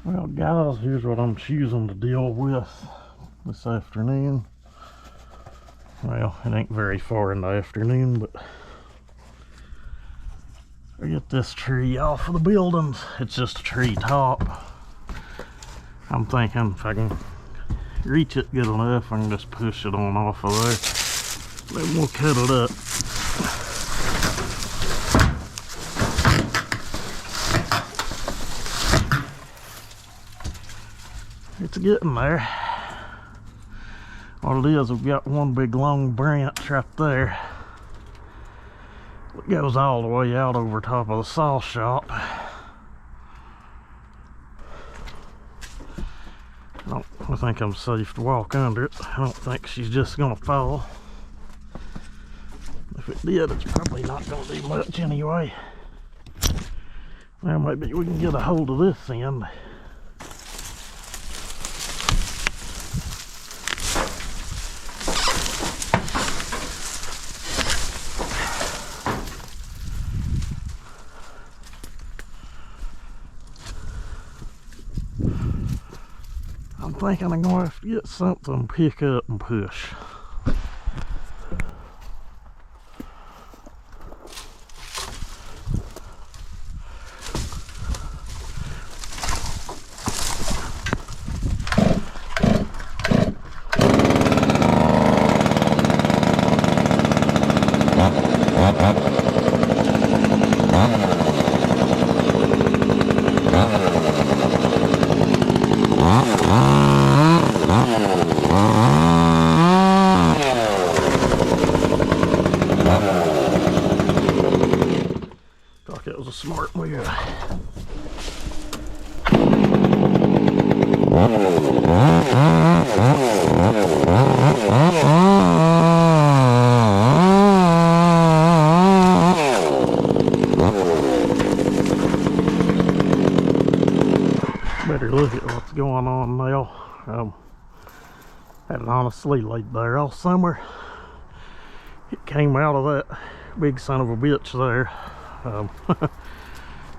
Well, guys, here's what I'm choosing to deal with this afternoon. Well, it ain't very far in the afternoon, but I get this tree off of the buildings. It's just a tree top. I'm thinking if I can reach it good enough, I can just push it on off of there. Then we'll cut it up. It's getting there. What it is, we've got one big long branch right there. It goes all the way out over top of the saw shop. I think I'm safe to walk under it. I don't think she's just gonna fall. If it did, it's probably not gonna do much anyway. Well, maybe we can get a hold of this end. I'm thinking I'm gonna have to get something, pick up and push. Thought that was a smart move. Better look at what's going on now. Had it honestly laid there all summer. It came out of that big son of a bitch there.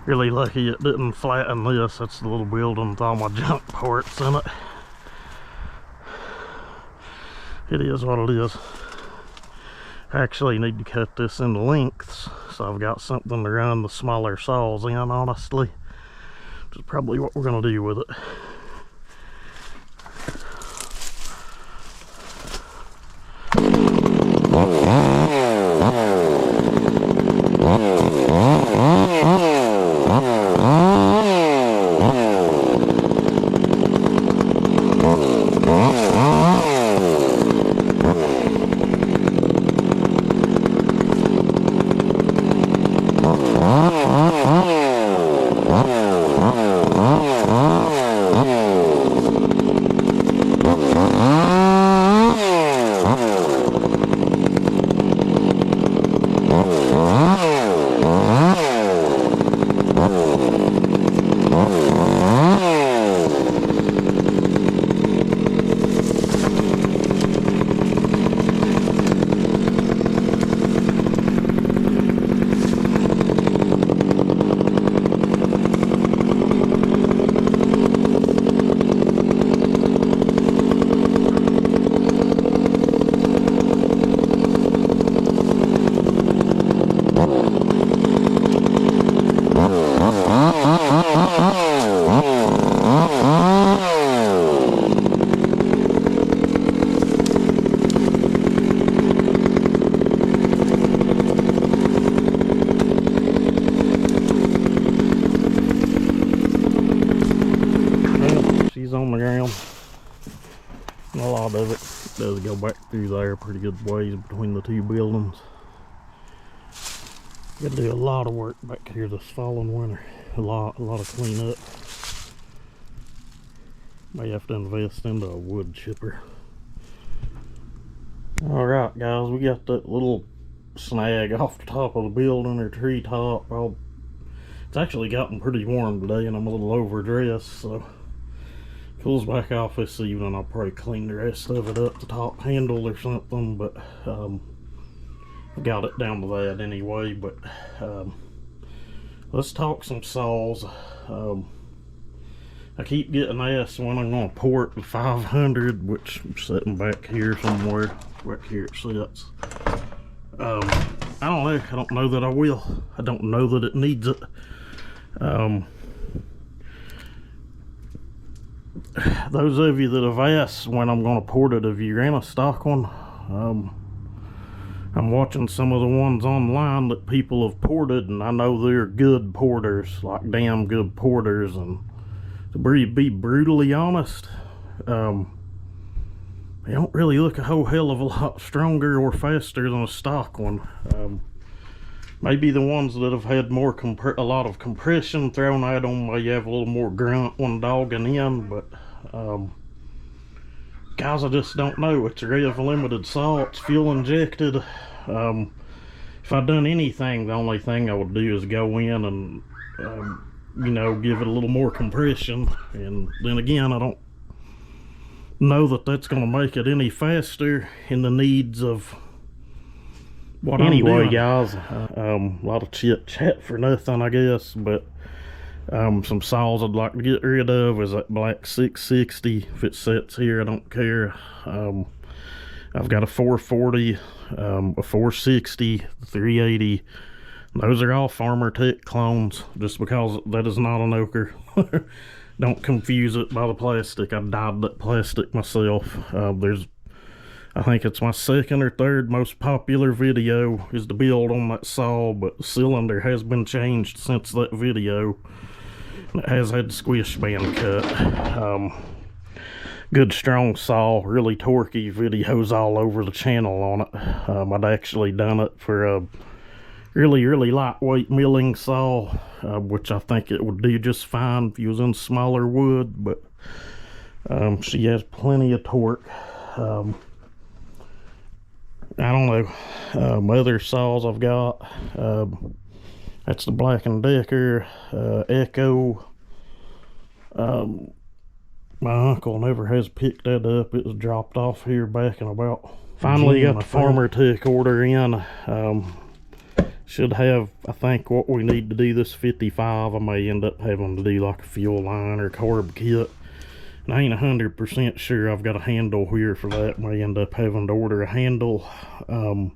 Really lucky it didn't flatten this. That's the little building with all my junk parts in it. It is what it is. I actually need to cut this into lengths, so I've got something to run the smaller saws in, honestly. Which is probably what we're going to do with it. On the ground. And a lot of it does go back through there pretty good ways between the two buildings. Got to do a lot of work back here this fall and winter. A lot of cleanup. May have to invest into a wood chipper. Alright guys, we got that little snag off the top of the building, or tree top. It's actually gotten pretty warm today and I'm a little overdressed, so cools back off this evening. I'll probably clean the rest of it up, the top handle or something, but I got it down to that anyway. But let's talk some saws. I keep getting asked when I'm gonna port the 500, which I'm sitting back here somewhere. Back here it sits. I don't know. I don't know that I will. I don't know that it needs it. Those of you that have asked when I'm gonna port it, if you're in a stock one, I'm watching some of the ones online that people have ported, and I know they're good porters, like damn good porters, and to be brutally honest, they don't really look a whole hell of a lot stronger or faster than a stock one. Maybe the ones that have had more a lot of compression thrown at them may have a little more grunt when dogging in, but guys, I just don't know. It's a rev limited saw, it's fuel injected. If I'd done anything, the only thing I would do is go in and you know, give it a little more compression, and then again, I don't know that that's going to make it any faster in the needs of what anyway, I'm doing. Guys, a lot of chit chat for nothing, I guess, but some saws I'd like to get rid of is that black 660. If it sits here, I don't care. I've got a 440, a 460, 380. Those are all Farmer Tech clones, just because that is not an Oker. Don't confuse it by the plastic. I dyed that plastic myself. I think it's my second or third most popular video is the build on that saw, but the cylinder has been changed since that video. It has had the squish band cut. Good strong saw, really torquey, videos all over the channel on it. I'd actually done it for a really lightweight milling saw, which I think it would do just fine if you was in smaller wood, but she has plenty of torque. I don't know, other saws I've got, that's the Black & Decker Echo. My uncle never has picked that up. It was dropped off here back in about finally got the Farmer Tech order in. Should have, I think, what we need to do this 55. I may end up having to do like a fuel line or carb kit, and I ain't 100% sure I've got a handle here for that. May end up having to order a handle. And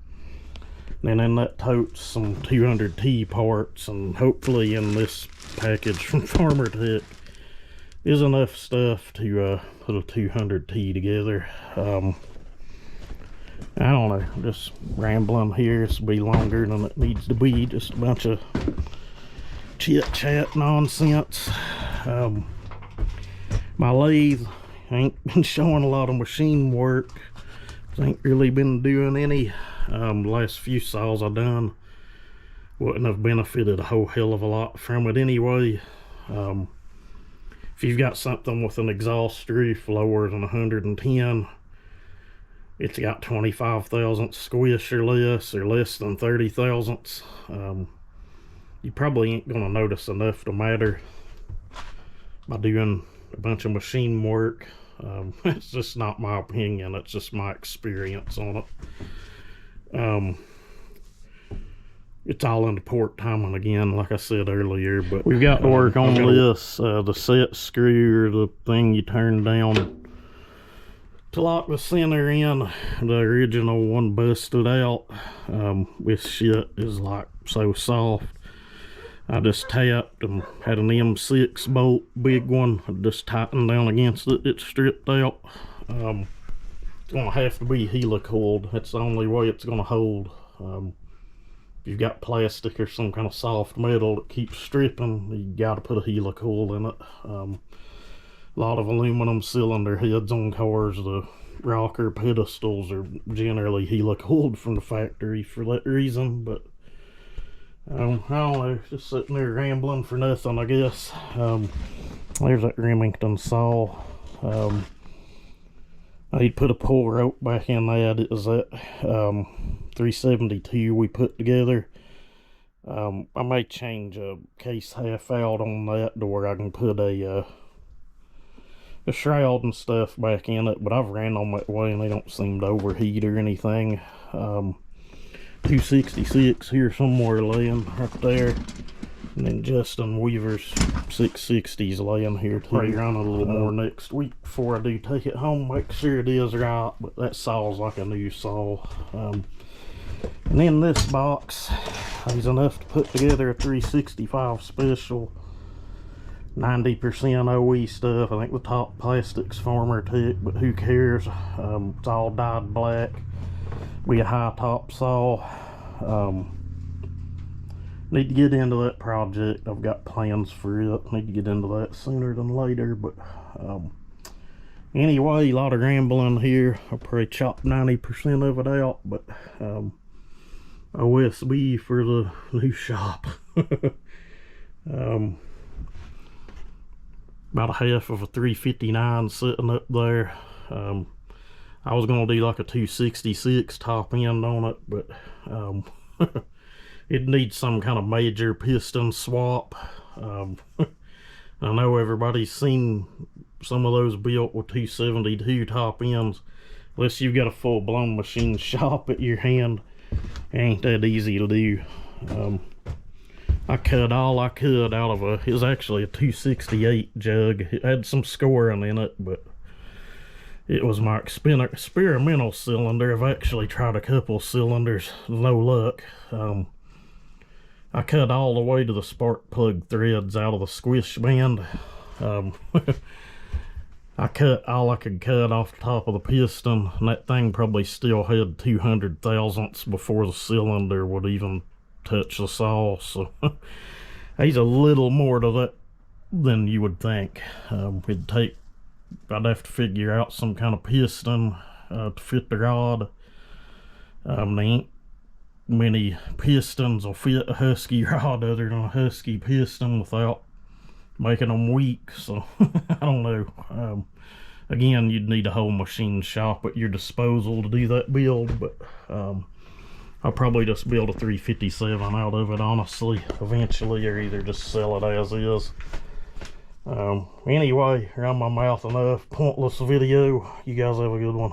then that totes some 200T parts, and hopefully in this package from Farmer Tech is enough stuff to put a 200T together. I don't know, just rambling here. This will be longer than it needs to be, just a bunch of chit chat nonsense. My lathe ain't been showing a lot of machine work. Ain't really been doing any. The last few saws I done wouldn't have benefited a whole hell of a lot from it anyway. If you've got something with an exhaust roof lower than 110, it's got 25 thousandths squish or less than 30 thousandths. You probably ain't gonna notice enough to matter by doing a bunch of machine work. It's just not my opinion, it's just my experience on it. It's all into port timing again, like I said earlier, but we've got to work on this, the set screw, or the thing you turn down to lock the center in. The original one busted out. This shit is like so soft. I just tapped and had an M6 bolt, big one. I just tightened down against it, it stripped out. It's gonna have to be helicoiled. That's the only way it's gonna hold. If you've got plastic or some kind of soft metal that keeps stripping, you gotta put a helicoil in it. A lot of aluminum cylinder heads on cars, the rocker pedestals are generally helicoiled from the factory for that reason, but I don't know, just sitting there rambling for nothing, I guess. There's that Remington saw. I need to put a pull rope back in that. It was that 372 we put together. I may change a case half out on that to where I can put a shroud and stuff back in it, but I've ran them that way and they don't seem to overheat or anything. 266 here somewhere laying right there. And then Justin Weaver's 660's laying here too. Probably run a little more next week before I do take it home. Make sure it is right, but that saw's like a new saw. And then this box is enough to put together a 365 special. 90% OE stuff. I think the top plastic's Farmer Tech, but who cares? It's all dyed black. Be a high top saw. Need to get into that project. I've got plans for it. Need to get into that sooner than later, but anyway, a lot of rambling here. I'll probably chop 90% of it out, but OSB for the new shop. About a half of a 359 sitting up there. I was gonna do like a 266 top end on it, but it needs some kind of major piston swap. I know everybody's seen some of those built with 272 top ends. Unless you've got a full-blown machine shop at your hand, it ain't that easy to do. I cut all I could out of it was actually a 268 jug. It had some scoring in it, but it was my experimental cylinder. I've actually tried a couple cylinders, no luck. I cut all the way to the spark plug threads out of the squish band. I cut all I could cut off the top of the piston, and that thing probably still had 200 thousandths before the cylinder would even touch the saw. So there's a little more to that than you would think. I'd have to figure out some kind of piston to fit the rod. There ain't many pistons will fit a Husky rod other than a Husky piston without making them weak, so I don't know. Again, you'd need a whole machine shop at your disposal to do that build, but I'll probably just build a 357 out of it, honestly, eventually, or either just sell it as is. Anyway, around my mouth enough. Pointless video. You guys have a good one.